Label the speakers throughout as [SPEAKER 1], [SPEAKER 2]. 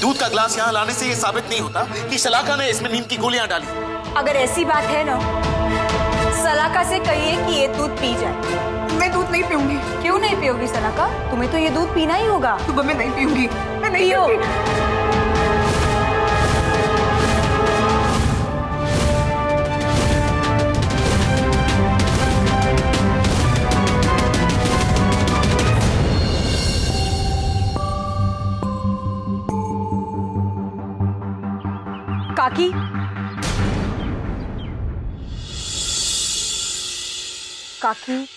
[SPEAKER 1] दूध का ग्लास यहाँ लाने से ये साबित नहीं होता कि शलाका ने इसमें नींद की गोलियां डाली।
[SPEAKER 2] अगर ऐसी बात है ना, शलाका से कहिए कि ये दूध पी जाए।
[SPEAKER 3] मैं दूध नहीं पीऊंगी।
[SPEAKER 2] क्यों नहीं पियोगी शलाका? तुम्हें तो ये दूध पीना ही होगा।
[SPEAKER 3] सुबह मैं नहीं पीऊंगी, मैं नहीं पीऊंगी।
[SPEAKER 2] काकी, काकी,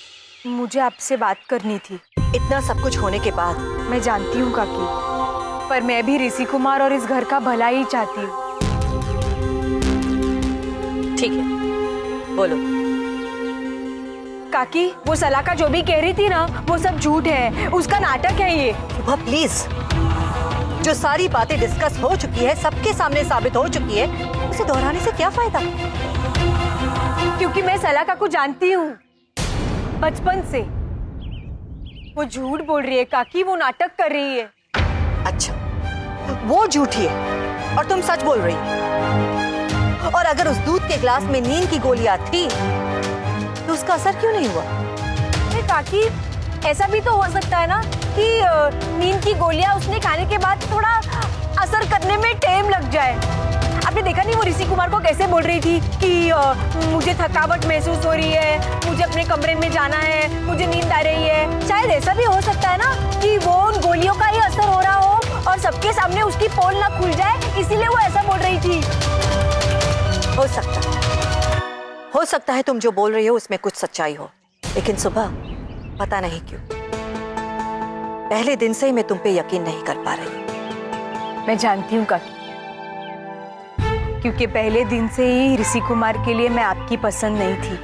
[SPEAKER 2] मुझे आपसे बात करनी थी।
[SPEAKER 4] इतना सब कुछ होने के बाद?
[SPEAKER 2] मैं जानती हूँ काकी, पर मैं भी ऋषि कुमार और इस घर का भला ही चाहती हूँ।
[SPEAKER 4] ठीक है, बोलो।
[SPEAKER 2] काकी, वो शलाका जो भी कह रही थी ना, वो सब झूठ है, उसका नाटक है ये।
[SPEAKER 4] शुभा प्लीज, जो सारी बातें डिस्कस हो चुकी है, सबके सामने साबित हो चुकी है, उसे दोहराने से क्या फायदा?
[SPEAKER 2] क्योंकि मैं शलाका को जानती हूँ बचपन से। वो झूठ बोल रही है काकी, वो नाटक कर रही है।
[SPEAKER 4] अच्छा, वो झूठी है और तुम सच बोल रही हो। और अगर उस दूध के ग्लास में नींद की गोलियां थी तो उसका असर क्यों नहीं हुआ?
[SPEAKER 2] अरे काकी, ऐसा भी तो हो सकता है ना कि नींद की गोलियां उसने खाने के बाद थोड़ा असर करने में टाइम लग जाए। आपने देखा नहीं वो ऋषि कुमार को कैसे बोल रही थी कि मुझे थकावट महसूस हो रही है, मुझे अपने कमरे में जाना है, मुझे नींद आ रही है। शायद ऐसा भी हो सकता है ना कि वो उन गोलियों का ही असर हो रहा हो और सबके सामने उसकी पोल ना खुल जाए, इसीलिए वो ऐसा बोल रही थी।
[SPEAKER 4] हो सकता है तुम जो बोल रही हो उसमें कुछ सच्चाई हो, लेकिन सुबह पता नहीं क्यों पहले दिन से ही मैं तुम पे यकीन नहीं कर पा रही।
[SPEAKER 2] मैं जानती हूँ काकी, क्योंकि पहले दिन से ही ऋषि कुमार के लिए मैं आपकी पसंद नहीं थी।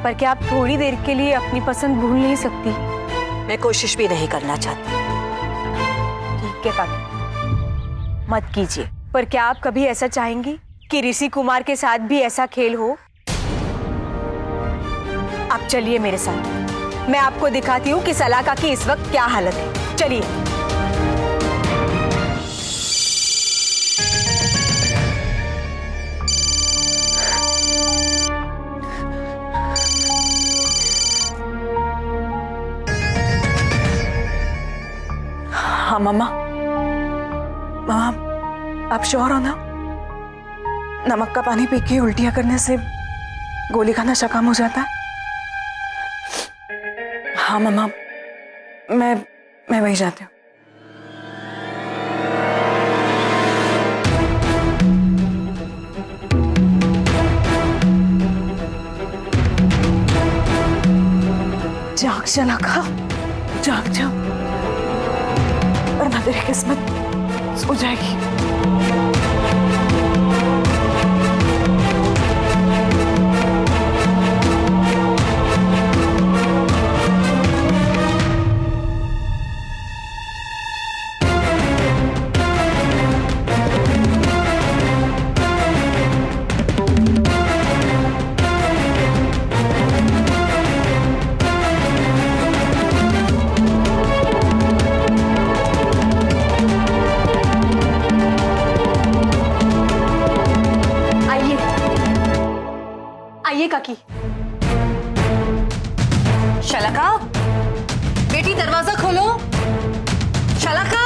[SPEAKER 2] पर क्या आप थोड़ी देर के लिए अपनी पसंद भूल नहीं सकती?
[SPEAKER 4] मैं कोशिश भी नहीं करना चाहती।
[SPEAKER 2] ठीक है काकी, मत कीजिए। पर क्या आप कभी ऐसा चाहेंगी कि ऋषि कुमार के साथ भी ऐसा खेल हो? आप चलिए मेरे साथ, मैं आपको दिखाती हूँ कि शलाका की इस वक्त क्या हालत है। चलिए।
[SPEAKER 3] हाँ मम्मा, मम्मा आप श्योर हो ना? नमक का पानी पी के उल्टियां करने से गोली का नशा कम हो जाता है? हाँ मम्मा, मैं वही जाती हूँ। जाग शलाका, जाग जा, वरना तेरी किस्मत सो जाएगी।
[SPEAKER 2] आइए काकी।
[SPEAKER 4] शलाका, बेटी दरवाजा खोलो। शलाका।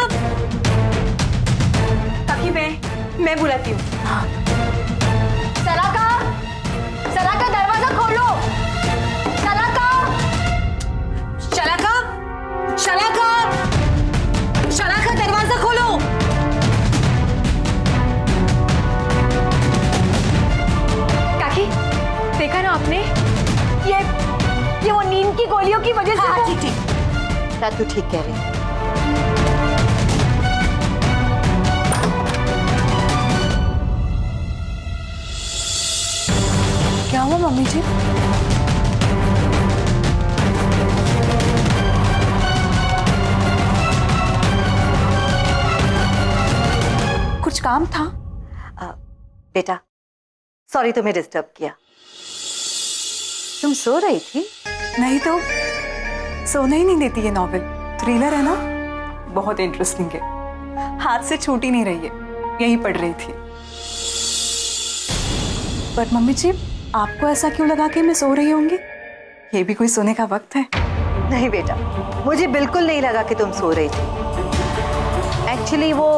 [SPEAKER 2] काकी, मैं बुलाती हूँ। शलाका, शलाका दरवाजा खोलो। शलाका,
[SPEAKER 4] शलाका, शलाका, शलाका दरवाजा खोलो।
[SPEAKER 2] काकी, देखा ना आपने? ये वो नींद की गोलियों की वजह से।
[SPEAKER 4] हाँ, ठीक। क्या तू ठीक कह रही है?
[SPEAKER 3] क्या हुआ मम्मी जी? कुछ काम था?
[SPEAKER 4] बेटा, सॉरी तुम्हें डिस्टर्ब किया। तुम सो रही थी?
[SPEAKER 3] नहीं तो सोने ही नहीं देती ये नॉवेल। थ्रिलर है ना, बहुत इंटरेस्टिंग है, हाथ से छूट ही नहीं रही है, यही पढ़ रही थी। पर मम्मी जी, आपको ऐसा क्यों लगा कि मैं सो रही होंगी? ये भी कोई सोने का वक्त है?
[SPEAKER 4] नहीं बेटा, मुझे बिल्कुल नहीं लगा कि तुम सो रही थी। एक्चुअली वो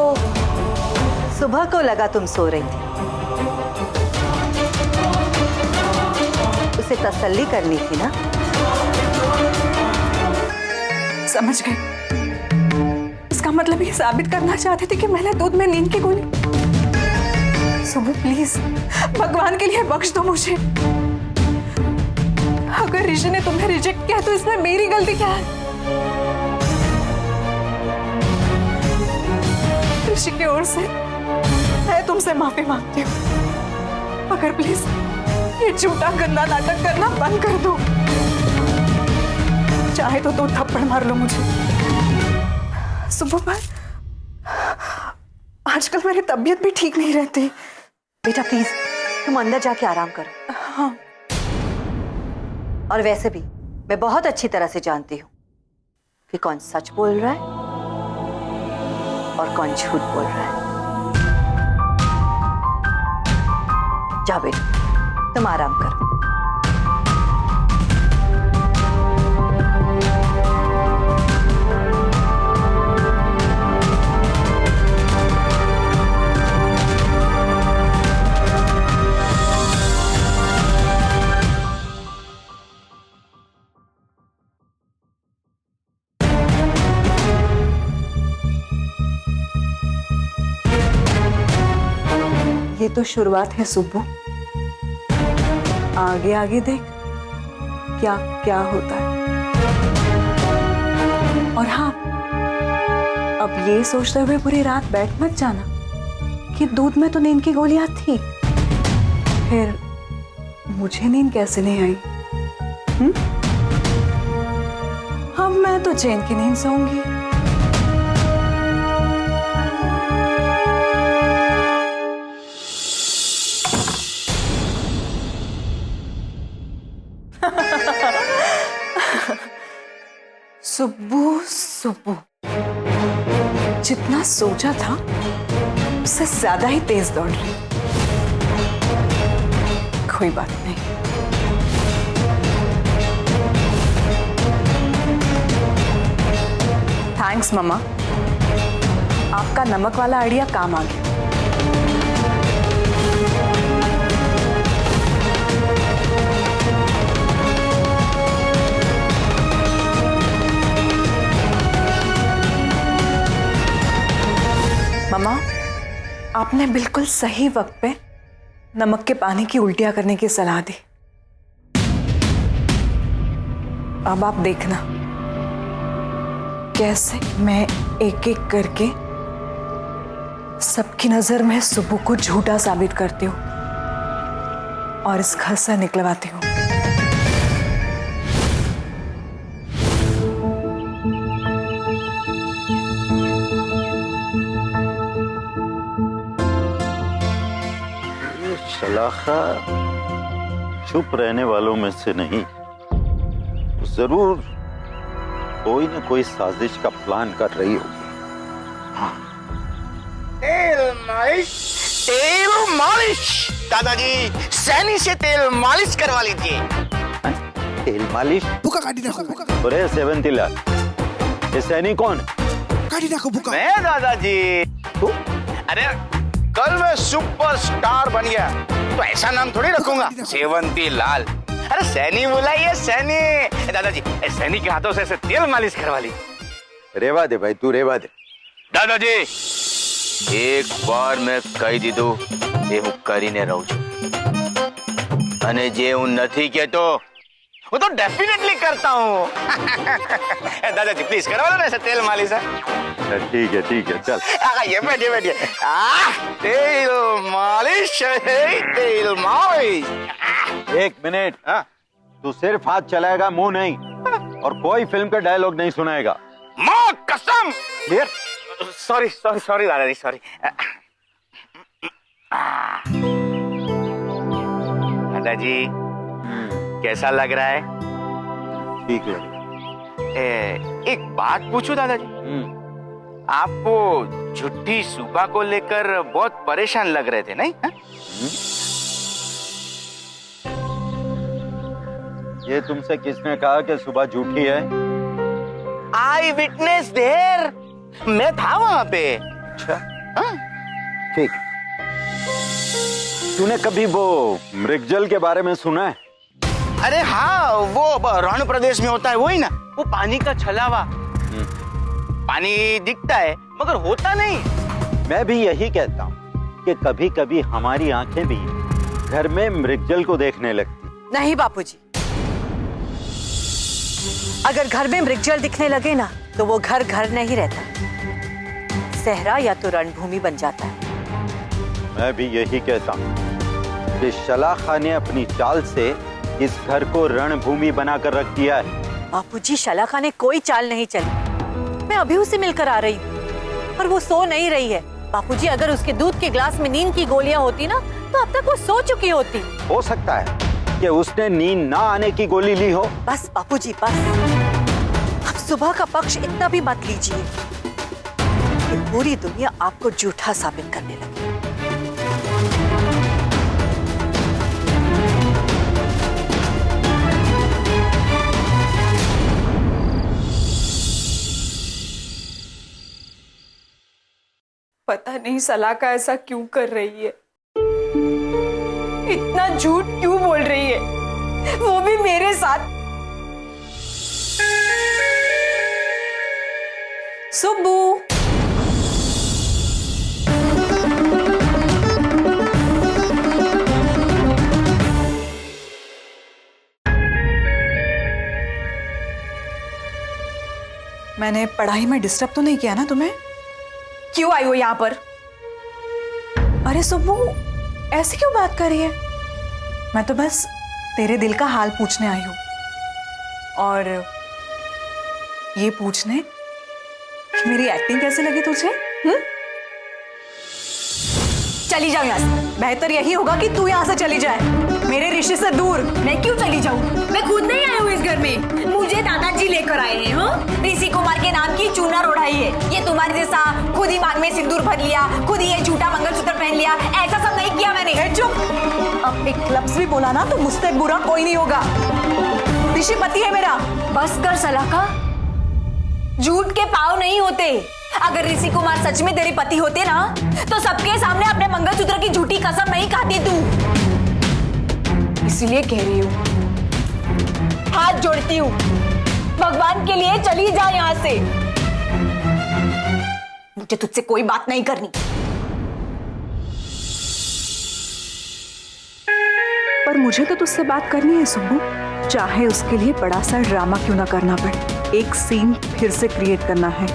[SPEAKER 4] सुबह को लगा तुम सो रही थी, उसे तसल्ली करनी थी ना।
[SPEAKER 3] समझ गई, इसका मतलब ये साबित करना चाहते थे कि मैंने दूध में नींद की गोली। सुबह प्लीज, भगवान के लिए बख्श दो मुझे। अगर ऋषि ने तुम्हें रिजेक्ट किया तो इसमें मेरी गलती क्या है? ऋषि की ओर से मैं तुमसे माफी मांगती हूँ, मगर प्लीज ये झूठा गंदा नाटक करना बंद कर दो। चाहे तो 2 थप्पड़ मार लो मुझे। सुबह पर आजकल मेरी तबीयत भी ठीक नहीं रहती।
[SPEAKER 4] बेटा प्लीज तुम अंदर जाके आराम करो।
[SPEAKER 3] हाँ।
[SPEAKER 4] और वैसे भी मैं बहुत अच्छी तरह से जानती हूँ कि कौन सच बोल रहा है और कौन झूठ बोल रहा है। जाओ बेटा, तुम आराम करो।
[SPEAKER 3] ये तो शुरुआत है सुब्बू, आगे आगे देख क्या क्या होता है। और हाँ, अब ये सोचते हुए पूरी रात बैठ मत जाना कि दूध में तो नींद की गोलियां थी, फिर मुझे नींद कैसे नहीं आई? अब मैं तो चैन की नींद सोऊंगी। सुब्बू सुब्बू, जितना सोचा था उससे ज्यादा ही तेज दौड़ रही। कोई बात नहीं, थैंक्स मम्मा, आपका नमक वाला आइडिया काम आ गया। मम्मा, आपने बिल्कुल सही वक्त पे नमक के पानी की उल्टियां करने की सलाह दी। अब आप देखना कैसे मैं एक एक करके सबकी नजर में सुब्बू को झूठा साबित करती हूँ और इस घर से निकलवाती हूँ।
[SPEAKER 5] शलाखा चुप रहने वालों में से नहीं, जरूर कोई न कोई साजिश का प्लान कर रही होगी। हाँ।
[SPEAKER 1] तेल मालिश दादाजी, सैनी से तेल मालिश करवा लीजिए।
[SPEAKER 5] तेल मालिश?
[SPEAKER 6] बुका काटी रखो, बुका।
[SPEAKER 5] अरे सेवंतीलाल, ये सैनी कौन?
[SPEAKER 6] काटी रखो बुका।
[SPEAKER 1] मैं दादाजी।
[SPEAKER 5] तू?
[SPEAKER 1] अरे कल मैं सुपरस्टार बन गया तो ऐसा नाम थोड़ी रखूंगा, सेवंती लाल। अरे सैनी बोला, ये सैनी। दादाजी सैनी के हाथों से ऐसे तेल मालिश करवा ली।
[SPEAKER 5] रेवा दे भाई, तू रेवा दे।
[SPEAKER 1] दादाजी एक बार मैं કહી દીધું એ હું કરીને રહું છું, અને જે હું નથી કહેતો वो तो डेफिनेटली करता हूँ। दादाजी प्लीज करवा लो ना ऐसा तेल मालिश।
[SPEAKER 5] ठीक है चल।
[SPEAKER 1] ये बैठिए बैठिए। तेल मालिश, तेल मालिश।
[SPEAKER 5] एक मिनट, तू सिर्फ हाथ चलाएगा, मुंह नहीं, और कोई फिल्म का डायलॉग नहीं सुनाएगा।
[SPEAKER 1] माँ कसम। सॉरी दादाजी, सॉरी। दादाजी कैसा लग रहा है?
[SPEAKER 5] ठीक है।
[SPEAKER 1] एक बात पूछूं दादाजी? आप वो झूठी सुबह को लेकर बहुत परेशान लग रहे थे, नहीं?
[SPEAKER 5] ये तुमसे किसने कहा कि सुबह झूठी है?
[SPEAKER 1] आई विटनेस देयर, मैं था वहां पे।
[SPEAKER 5] अच्छा, ठीक। तूने कभी वो मृगजल के बारे में सुना है?
[SPEAKER 1] अरे हाँ, वो रण प्रदेश में होता है, वही ना? वो पानी का छलावा। पानी दिखता है मगर होता नहीं।
[SPEAKER 5] मैं भी यही कहता हूँ कि कभी कभी हमारी आंखें भी घर में मृगजल को देखने लगती।
[SPEAKER 4] नहीं बापूजी, अगर घर में मृगजल दिखने लगे ना तो वो घर घर नहीं रहता, सहरा या तो रणभूमि बन जाता है।
[SPEAKER 5] मैं भी यही कहता हूँ कि शलाखा ने अपनी चाल से इस घर को रणभूमि बनाकर रख दिया है।
[SPEAKER 4] बापूजी, शलाखा ने कोई चाल नहीं चली। मैं अभी उसे मिलकर आ रही हूँ और वो सो नहीं रही है। बापूजी, अगर उसके दूध के ग्लास में नींद की गोलियां होती ना तो अब तक वो सो चुकी होती।
[SPEAKER 5] हो सकता है कि उसने नींद ना आने की गोली ली हो।
[SPEAKER 4] बस बापूजी, बस। अब सुबह का पक्ष इतना भी मत लीजिए कि पूरी दुनिया आपको झूठा साबित करने लगे।
[SPEAKER 3] पता नहीं सलाका ऐसा क्यों कर रही है, इतना झूठ क्यों बोल रही है, वो भी मेरे साथ। सुब्बू, मैंने पढ़ाई में डिस्टर्ब तो नहीं किया ना तुम्हें? क्यों आई हो यहाँ पर? अरे सुब्बू, ऐसे क्यों बात कर रही है? मैं तो बस तेरे दिल का हाल पूछने आई हूँ, और ये पूछने कि मेरी एक्टिंग कैसे लगी तुझे? चली जाओ यहाँ से। बेहतर यही होगा कि तू यहाँ से चली जाए, मेरे रिश्ते से दूर।
[SPEAKER 2] मैं क्यों चली जाऊँ? मैं खुद नहीं आई हूँ इस घर में, मुझे दादाजी लेकर आए हैं। हाँ, ऋषि कुमार के नाम की चूना ओढ़ाई है। ये तुम्हारे जैसा खुद ही मांग में सिंदूर भर लिया, खुद ही ये झूठा मंगलसूत्र पहन लिया, ऐसा सब नहीं किया मैंने।
[SPEAKER 3] चुप। अब एक लफ्ज भी बोला ना तो मुझसे बुरा कोई नहीं होगा। ऋषि पति है मेरा।
[SPEAKER 2] बस कर सलाका, झूठ के पाँव नहीं होते। अगर ऋषि कुमार सच में तेरे पति होते ना तो सबके सामने अपने मंगलसूत्र की झूठी कसम नहीं खाती तू। इसलिए कह रही हूँ, हाथ जोड़ती हूँ, भगवान के लिए चली जा यहाँ से। मुझे तुझसे कोई बात नहीं करनी।
[SPEAKER 3] पर मुझे तो तुझसे बात करनी है सुब्बू, चाहे उसके लिए बड़ा सा ड्रामा क्यों ना करना पड़े। एक सीन फिर से क्रिएट करना है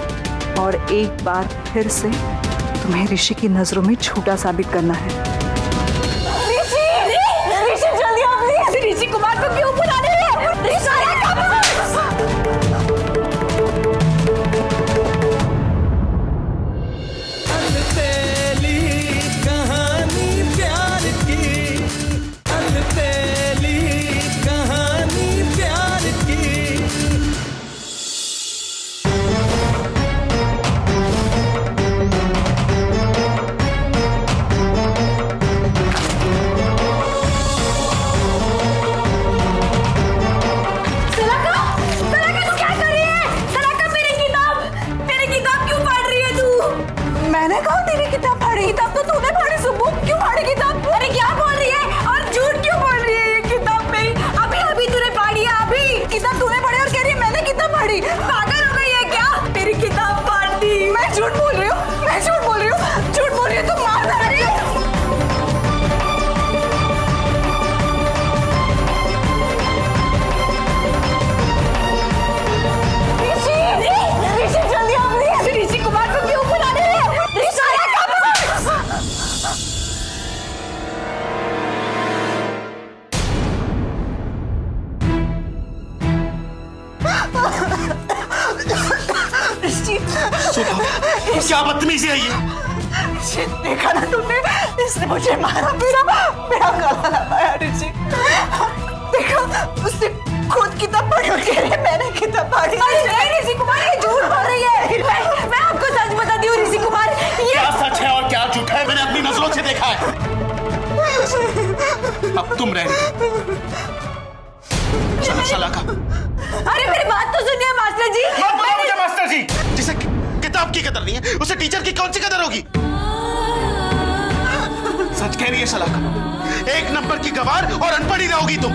[SPEAKER 3] और एक बार फिर से तुम्हें ऋषि की नजरों में झूठा साबित करना है।
[SPEAKER 2] ऋषि जल्दी आओ प्लीज। ऋषि कुमार को क्यों बुला रहे हैं?
[SPEAKER 6] क्या बदतमीजी है ये?
[SPEAKER 3] देखा ना तुमने, इसने मुझे मारा, मेरा गला लगाया। ऋषि देखो, उसने खुद किताब पढ़ी और कह रही है मैंने किताब पढ़ी।
[SPEAKER 2] ऋषि कुमार ये झूठ बोल रही है। मैं आपको सच बता
[SPEAKER 6] अपनी नजरों से देखा है। अब तुम रहने दो। चलो शलाका।
[SPEAKER 2] अरे मेरी बात तो सुनिए मास्टर जी।
[SPEAKER 6] मत बोलो मुझे मास्टर जी। जिसे किताब की कदर नहीं है उसे टीचर की कौन सी कदर होगी? सच कह रही है शलाका, एक नंबर की गवार और अनपढ़ ही रहोगी तुम।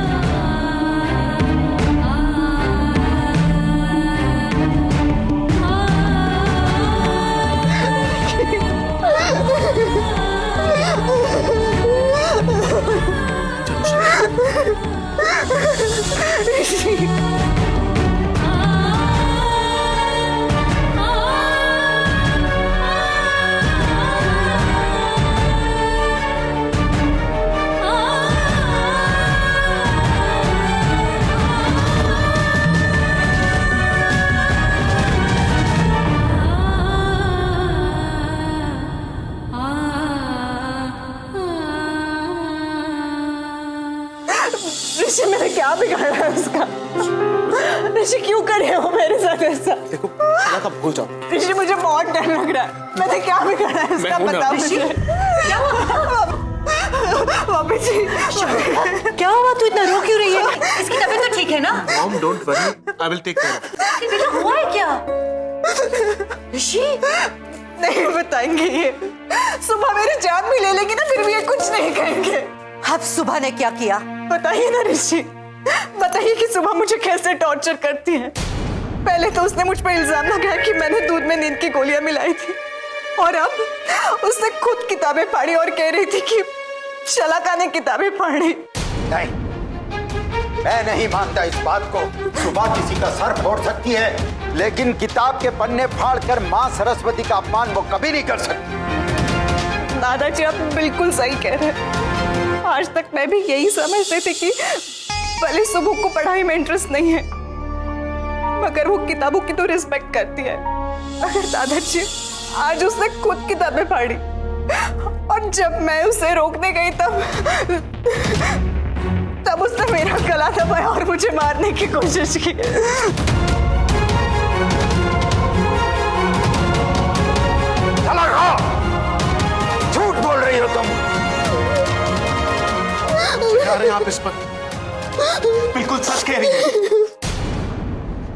[SPEAKER 3] ऋषि मैंने क्या बिगाड़ा है उसका? ऋषि क्यों करे हो मेरे साथ ऐसा?
[SPEAKER 6] देखो शलाका, भूल जाओ।
[SPEAKER 3] ऋषि मुझे बहुत डर लग रहा है। मैंने क्या बिगाड़ा है उसका? बता मुझे। क्या हुआ? भाभी जी
[SPEAKER 4] क्या हुआ? तू इतना रो क्यों रही है? इसकी तबीयत तो ठीक है ना?
[SPEAKER 6] Mom don't worry, I will take care.
[SPEAKER 4] बेटा हुआ है क्या? ऋषि
[SPEAKER 3] नहीं बताएंगे ये। सुबह मेरी जान भी ले लेगी ना, फिर भी ये कुछ नहीं कहेंगे।
[SPEAKER 4] अब सुबह ने क्या किया?
[SPEAKER 3] बताइए ना ऋषि, बताइए कि सुबह मुझे कैसे टॉर्चर करती है। पहले तो उसने मुझ पर इल्जाम लगाया कि मैंने दूध में नींद की गोलियां मिलाई थी, और अब उसने खुद किताबें पढ़ी और कह रही थी कि शलाका ने किताबें पढ़ी।
[SPEAKER 5] नहीं, मैं नहीं मानता इस बात को। सुबह किसी का सर फोड़ सकती है, लेकिन किताब के पन्ने फाड़कर माँ सरस्वती का अपमान वो कभी नहीं कर सकती।
[SPEAKER 3] दादाजी आप बिल्कुल सही कह रहे हैं। आज तक मैं भी यही समझती थी कि भले सुबह को पढ़ाई में इंटरेस्ट नहीं है, मगर वो किताबों की तो रिस्पेक्ट करती है। अगर दादाजी आज उसने खुद किताबें पढ़ी, और जब मैं उसे रोकने गई तब उसने मेरा गला दबाया और मुझे मारने की कोशिश की।
[SPEAKER 5] झूठ बोल रही हो तुम।
[SPEAKER 6] जा रहे हैं आप इस पर? बिल्कुल सच कह रही है।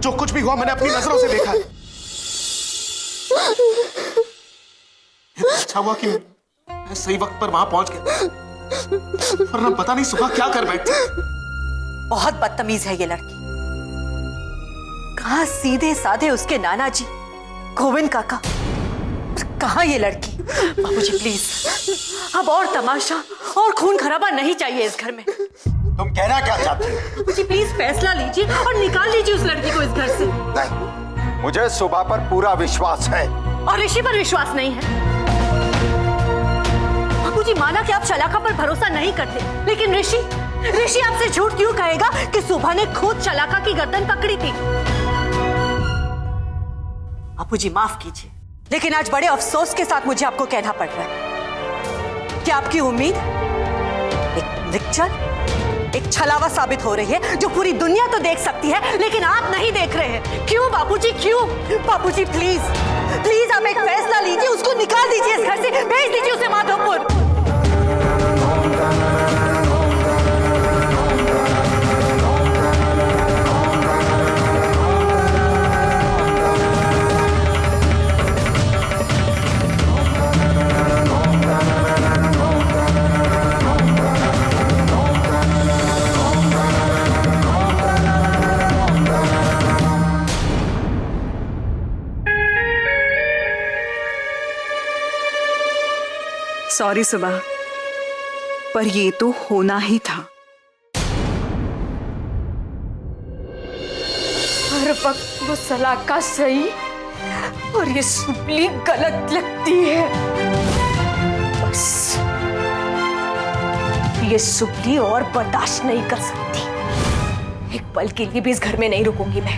[SPEAKER 6] जो कुछ भी हुआ मैंने अपनी नजरों से देखा है। अच्छा हुआ कि मैं सही वक्त पर वहां पहुंच गया, वरना पता नहीं सुबह क्या कर बैठती।
[SPEAKER 4] बहुत बदतमीज है ये लड़की। कहां सीधे साधे उसके नाना जी गोविंद काका, कहां ये लड़की? बाबूजी प्लीज, अब और तमाशा और खून खराबा नहीं चाहिए इस घर में।
[SPEAKER 5] तुम कहना क्या चाहती हो?
[SPEAKER 4] बाबूजी प्लीज फैसला लीजिए और निकाल लीजिए उस लड़की को इस घर से।
[SPEAKER 5] नहीं, मुझे सुबह पर पूरा विश्वास है।
[SPEAKER 4] और ऋषि पर विश्वास नहीं है। बाबूजी माना कि आप शलाका पर भरोसा नहीं करते, लेकिन ऋषि आपसे झूठ क्यों कहेगा कि सुबह ने खुद शलाका की गर्दन पकड़ी थी? बाबूजी माफ कीजिए, लेकिन आज बड़े अफसोस के साथ मुझे आपको कहना पड़ रहा है कि आपकी उम्मीद एक निच्चल, एक छलावा साबित हो रही है, जो पूरी दुनिया तो देख सकती है लेकिन आप नहीं देख रहे हैं। क्यों बाबूजी, क्यों? बाबूजी प्लीज प्लीज आप एक फैसला लीजिए, उसको निकाल दीजिए इस घर से, भेज दीजिए उसे माधवपुर।
[SPEAKER 3] सॉरी सुबह, पर ये तो होना ही था। हर वक्त वो सलाका सही और ये सुपली गलत लगती है। बस ये सुपली और बर्दाश्त नहीं कर सकती। एक पल के लिए भी इस घर में नहीं रुकूंगी मैं,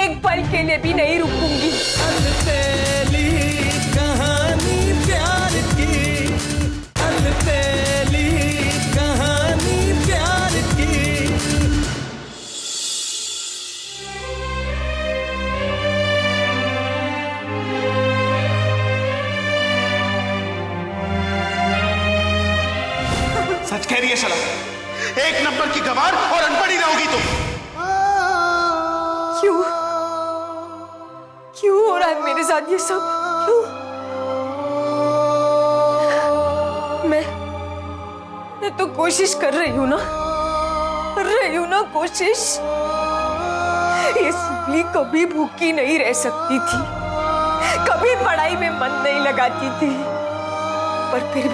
[SPEAKER 3] एक पल के लिए भी नहीं रुकूंगी।
[SPEAKER 6] कह रही है शला? एक नंबर की गवार और अनपढ़ी रहोगी तुम।
[SPEAKER 2] क्यों क्यों हो रहा है मेरे साथ ये सब? क्यों? मैं तो कोशिश कर रही हूं ना, कोशिश। ये सुबली कभी भूखी नहीं रह सकती थी, कभी पढ़ाई में मन नहीं लगाती थी, पर फिर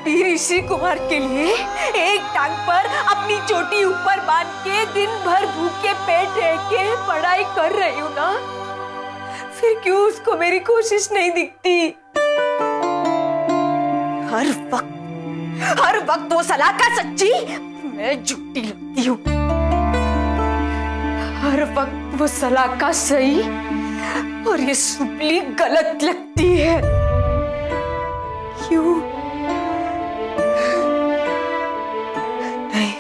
[SPEAKER 2] भी ऋषि कुमार के लिए एक टांग पर अपनी चोटी ऊपर बांध के दिन भर भूखे पेट रह के पढ़ाई कर रही हूं ना, फिर क्यों उसको मेरी कोशिश नहीं दिखती? हर वक्त वो सलाका सच्ची, मैं झूठी लगती हूँ। हर वक्त वो सलाका सही और ये सुबली गलत लगती है। क्यों? नहीं,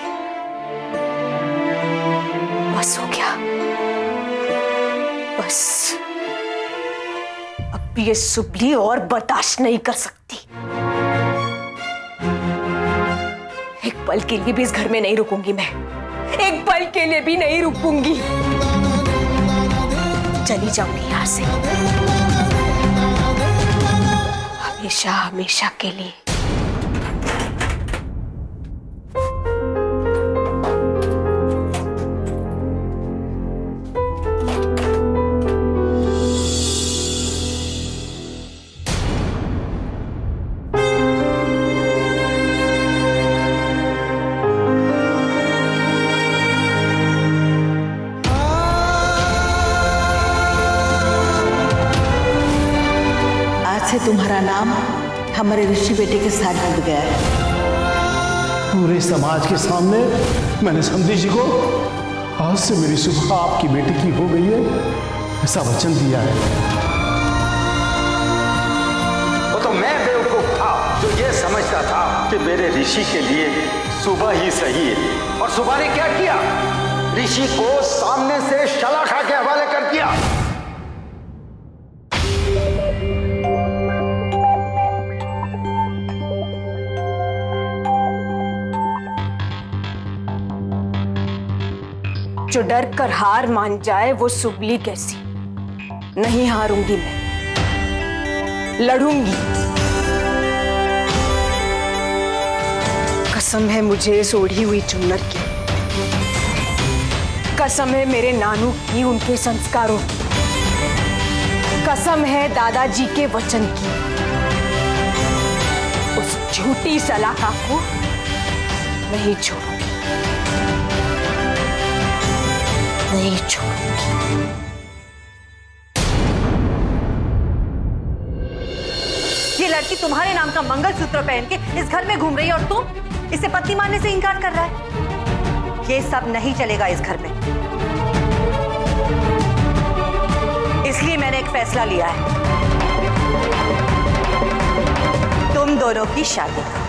[SPEAKER 2] बस हो गया, बस। अब ये सुबली और बर्दाश्त नहीं कर सकती। एक पल के लिए भी इस घर में नहीं रुकूंगी मैं, एक पल के लिए भी नहीं रुकूंगी। चली जाऊंगी यहां से, हमेशा हमेशा के लिए।
[SPEAKER 7] से तुम्हारा नाम हमारे ऋषि बेटे के साथ जुड़ गया है।
[SPEAKER 8] पूरे समाज के सामने मैंने समधी जी को आज से मेरी सुबह आपकी बेटी की हो गई है ऐसा वचन दिया है।
[SPEAKER 5] वो तो मैं बेवकूफ था जो ये समझता था कि मेरे ऋषि के लिए सुबह ही सही है, और सुबह ने क्या किया? ऋषि को सामने से शलाका के हवाले कर दिया।
[SPEAKER 2] जो डर कर हार मान जाए वो सुबली कैसी? नहीं हारूंगी मैं, लड़ूंगी। कसम है मुझे इस ओढ़ी हुई चुन्नर की, कसम है मेरे नानू की, उनके संस्कारों की, कसम है दादाजी के वचन की। उस झूठी सलाका को नहीं छोड़ूंगी, नहीं छोड़ूंगी।
[SPEAKER 4] ये लड़की तुम्हारे नाम का मंगलसूत्र पहन के इस घर में घूम रही है और तुम इसे पत्नी मानने से इनकार कर रहा है। ये सब नहीं चलेगा इस घर में, इसलिए मैंने एक फैसला लिया है, तुम दोनों की शादी का।